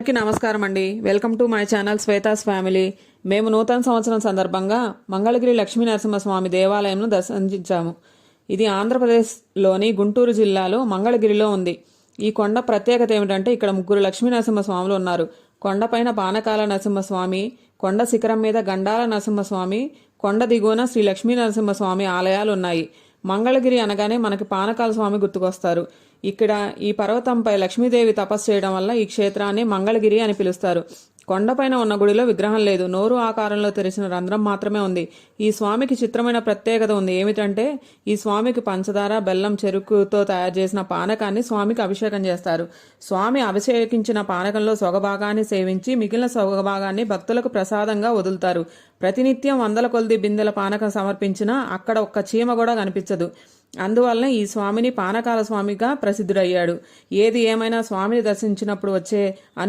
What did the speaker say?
అందరికీ నమస్కారం అండి. Welcome to my channel Shweta's family. మేము నూతన సంవత్సరం సందర్భంగా మంగళగిరి లక్ష్మీ నరసింహస్వామి దేవాలయంను దర్శించాము. ఇది ఆంధ్రప్రదేశ్లోని గుంటూరు జిల్లాలో మంగళగిరిలో ఉంది. ఈ కొండ ప్రత్యేకత ఏమిటంటే ఇక్కడ ముగ్గురు లక్ష్మీ నరసింహస్వాములు ఉన్నారు. కొండపైన పానకాల నరసింహస్వామి, కొండ శిఖరం మీద గండాల నరసింహస్వామి, కొండ దిగువన శ్రీ లక్ష్మీ నరసింహస్వామి ఆలయాలు ఉన్నాయి. మంగళగిరి అనగానే మనకి పానకాల స్వామి గుర్తుకొస్తారు. ఇక్కడ ఈ పర్వతంపై లక్ష్మీదేవి తపస్సు చేయడం వల్ల ఈ క్షేత్రాన్ని మంగళగిరి అని పిలుస్తారు. కొండపైన ఉన్న గుడిలో విగ్రహం లేదు, నోరు ఆకారంలో తెరిచిన రంధ్రం మాత్రమే ఉంది. ఈ స్వామికి చిత్రమైన ప్రత్యేకత ఉంది. ఏమిటంటే ఈ స్వామికి పంచదార, బెల్లం, చెరుకుతో తయారు చేసిన పానకాన్ని స్వామికి అభిషేకం చేస్తారు. స్వామి అభిషేకించిన పానకంలో సొగభాగాన్ని సేవించి మిగిలిన సొగభాగాన్ని భక్తులకు ప్రసాదంగా వదులుతారు. ప్రతినిత్యం వందల కొలది బిందెల పానకం సమర్పించినా అక్కడ ఒక్క చీమ కూడా కనిపించదు. అందువలన ఈ స్వామిని పానకాల స్వామిగా ప్రసిద్ధుడయ్యాడు. ఏది ఏమైనా స్వామిని దర్శించినప్పుడు వచ్చే